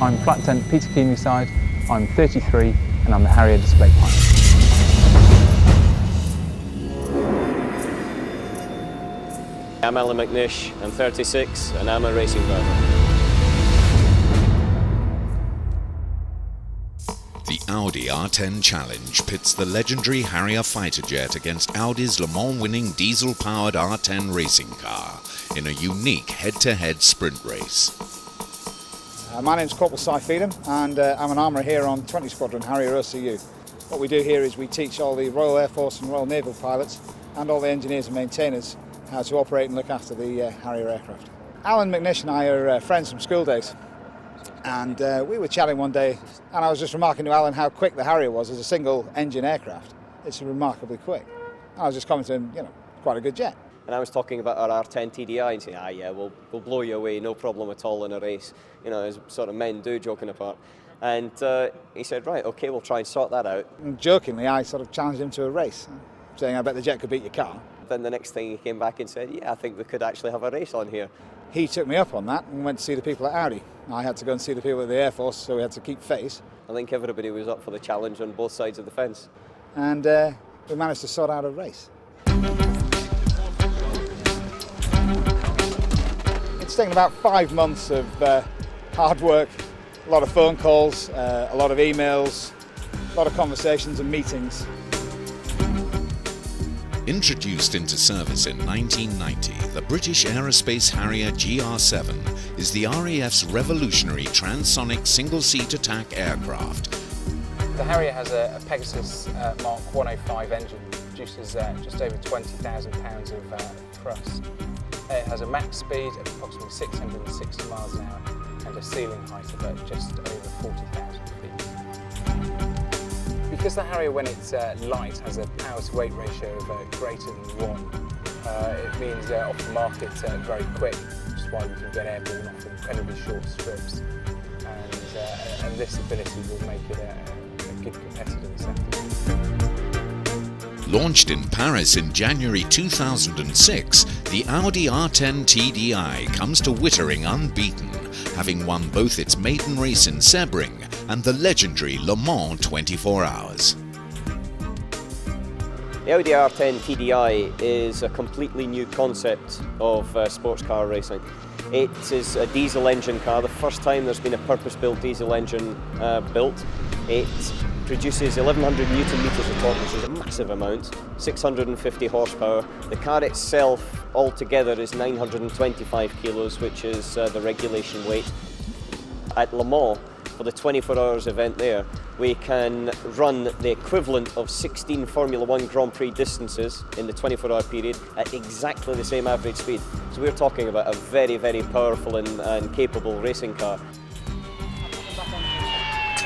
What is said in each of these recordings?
I'm Flight Lieutenant Peter Keenlyside, I'm 33 and I'm the Harrier display pilot. I'm Allan McNish, I'm 36 and I'm a racing driver. The Audi R10 Challenge pits the legendary Harrier fighter jet against Audi's Le Mans winning diesel-powered R10 racing car in a unique head-to-head sprint race. My name's Corporal Si Phelan and I'm an armourer here on 20 Squadron Harrier OCU. What we do here is we teach all the Royal Air Force and Royal Naval pilots and all the engineers and maintainers how to operate and look after the Harrier aircraft. Allan McNish and I are friends from school days, and we were chatting one day and I was just remarking to Allan how quick the Harrier was as a single engine aircraft. It's remarkably quick. And I was just commenting, quite a good jet. And I was talking about our R10 TDI and saying, yeah, we'll blow you away, no problem at all in a race. As sort of men do, joking apart. And he said, right, okay, we'll try and sort that out. And jokingly, I sort of challenged him to a race, saying, I bet the jet could beat your car. Then the next thing he came back and said, yeah, I think we could actually have a race on here. He took me up on that and went to see the people at Audi. I had to go and see the people at the Air Force, so we had to keep face. I think everybody was up for the challenge on both sides of the fence. And we managed to sort out a race. It's taken about 5 months of hard work, a lot of phone calls, a lot of emails, a lot of conversations and meetings. Introduced into service in 1990, the British Aerospace Harrier GR7 is the RAF's revolutionary transonic single-seat attack aircraft. The Harrier has a Pegasus Mark 105 engine, produces just over 20,000 pounds of thrust. It has a max speed of approximately 660 miles an hour and a ceiling height of just over 40,000 feet. Because the Harrier, when it's light, has a power-to-weight ratio of greater than 1, it means off the market very quick, which is why we can get airborne off incredibly short strips. And this ability will make it a good competitor in the sector. Launched in Paris in January 2006, the Audi R10 TDI comes to Wittering unbeaten, having won both its maiden race in Sebring and the legendary Le Mans 24 Hours. The Audi R10 TDI is a completely new concept of sports car racing. It is a diesel engine car, the first time there's been a purpose-built diesel engine built. It produces 1100 newton meters of torque, which is a massive amount, 650 horsepower. The car itself altogether is 925 kilos, which is the regulation weight. At Le Mans, for the 24 hours event there, we can run the equivalent of 16 Formula 1 Grand Prix distances in the 24-hour period at exactly the same average speed. So we're talking about a very, very powerful and capable racing car.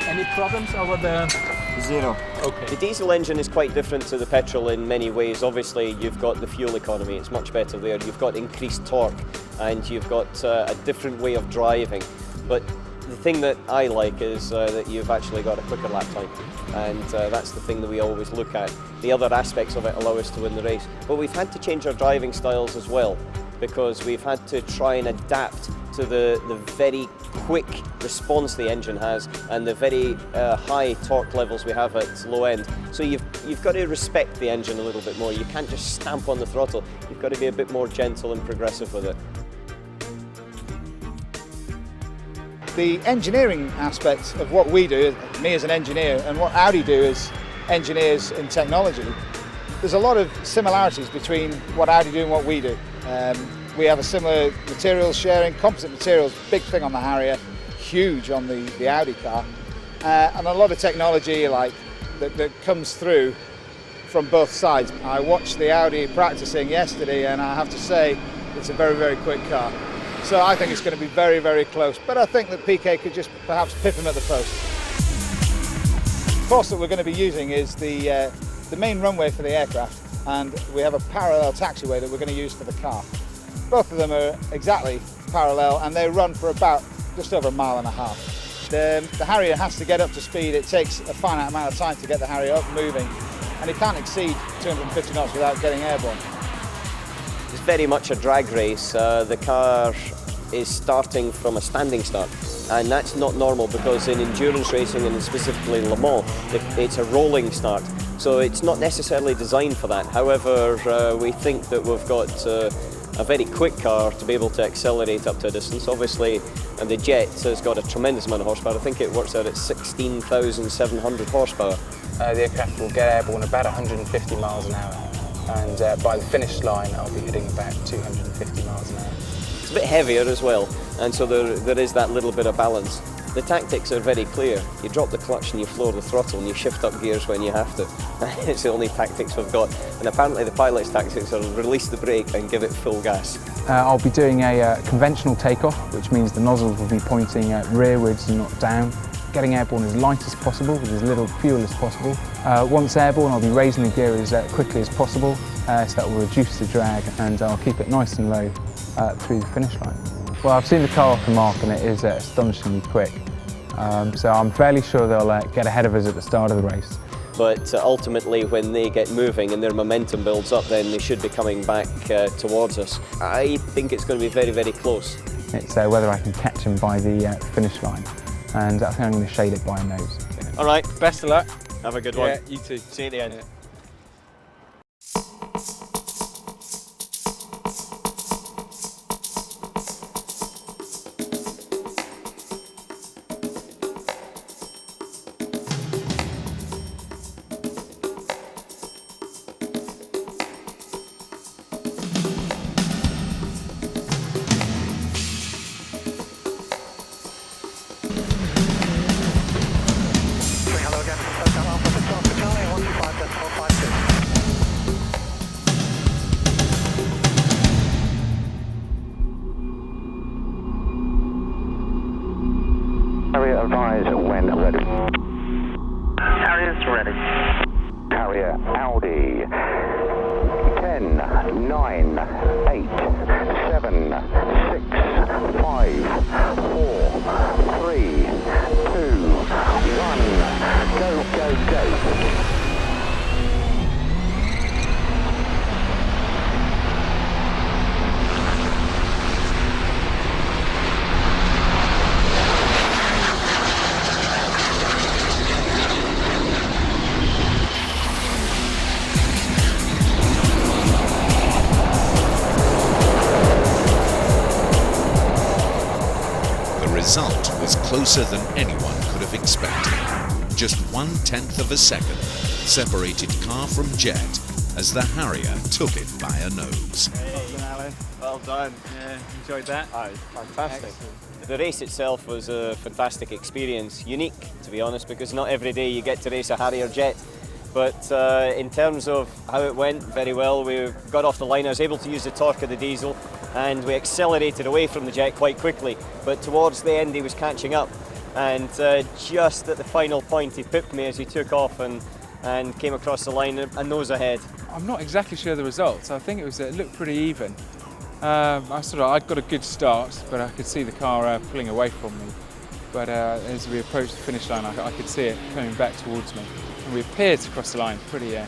Any problems over the... Zero. Okay. The diesel engine is quite different to the petrol in many ways. Obviously, you've got the fuel economy, it's much better there. You've got increased torque and you've got a different way of driving. But the thing that I like is that you've actually got a quicker lap time, and that's the thing that we always look at. The other aspects of it allow us to win the race. But we've had to change our driving styles as well, because we've had to try and adapt to the very quick response the engine has and the very high torque levels we have at low end. So you've got to respect the engine a little bit more. You can't just stamp on the throttle. You've got to be a bit more gentle and progressive with it. The engineering aspect of what we do, me as an engineer, and what Audi do as engineers in technology, there's a lot of similarities between what Audi do and what we do. We have a similar materials sharing, composite materials, big thing on the Harrier, huge on the Audi car, and a lot of technology that comes through from both sides. I watched the Audi practicing yesterday and I have to say it's a very, very quick car. So I think it's going to be very, very close, but I think that PK could just perhaps pip him at the post. The course that we're going to be using is the main runway for the aircraft, and we have a parallel taxiway that we're going to use for the car. Both of them are exactly parallel and they run for about just over 1.5 miles. The Harrier has to get up to speed. It takes a finite amount of time to get the Harrier up moving, and it can't exceed 250 knots without getting airborne. It's very much a drag race. The car is starting from a standing start, and that's not normal because in endurance racing and specifically Le Mans, it's a rolling start. So it's not necessarily designed for that. However, we think that we've got a very quick car to be able to accelerate up to a distance. Obviously, and the Jet has got a tremendous amount of horsepower. I think it works out at 16,700 horsepower. The aircraft will get airborne about 150 miles an hour, and by the finish line I'll be hitting about 250 miles an hour. It's a bit heavier as well, and so there is that little bit of balance. The tactics are very clear. You drop the clutch and you floor the throttle and you shift up gears when you have to. It's the only tactics we've got. And apparently the pilot's tactics are release the brake and give it full gas. I'll be doing a conventional takeoff, which means the nozzles will be pointing rearwards and not down. Getting airborne as light as possible with as little fuel as possible. Once airborne, I'll be raising the gear as quickly as possible, so that will reduce the drag, and I'll keep it nice and low through the finish line. Well, I've seen the car off the mark and it is astonishingly quick. So I'm fairly sure they'll get ahead of us at the start of the race. But ultimately, when they get moving and their momentum builds up, then they should be coming back towards us. I think it's going to be very, very close. It's whether I can catch them by the finish line, and I think I'm going to shade it by a nose. All right, Best of luck. have a good one. Yeah, you too. See you at the end. Yeah. Harrier advise when ready. Harrier's ready. Harrier Audi 10, 9, 8, 7, 6, 5, 4, 3, 2, 1. Go, go, go. The result was closer than anyone could have expected. Just 1/10 of a second separated car from Jet as the Harrier took it by a nose. Well done, Alan. Well done. Yeah, enjoyed that. Oh, fantastic. Excellent. The race itself was a fantastic experience, unique to be honest, because not every day you get to race a Harrier Jet. But in terms of how it went, very well. We got off the line, I was able to use the torque of the diesel, and we accelerated away from the Jet quite quickly. But towards the end he was catching up, and just at the final point he pipped me as he took off and came across the line a nose ahead. I'm not exactly sure the results. I think it looked pretty even. I'd got a good start, but I could see the car pulling away from me. But as we approached the finish line, I could see it coming back towards me. And we appeared to cross the line pretty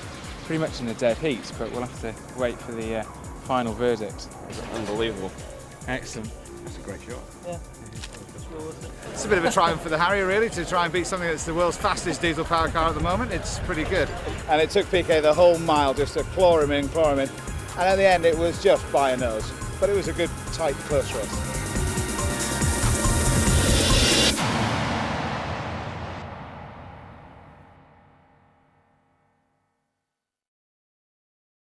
much in a dead heat, but we'll have to wait for the final verdict. Unbelievable. Excellent. That's a great shot. Yeah. It's a bit of a triumph for the Harrier, really, to try and beat something that's the world's fastest diesel powered car at the moment. It's pretty good. And it took PK the whole mile just to claw him in. And at the end it was just by a nose. But it was a good, tight, close race.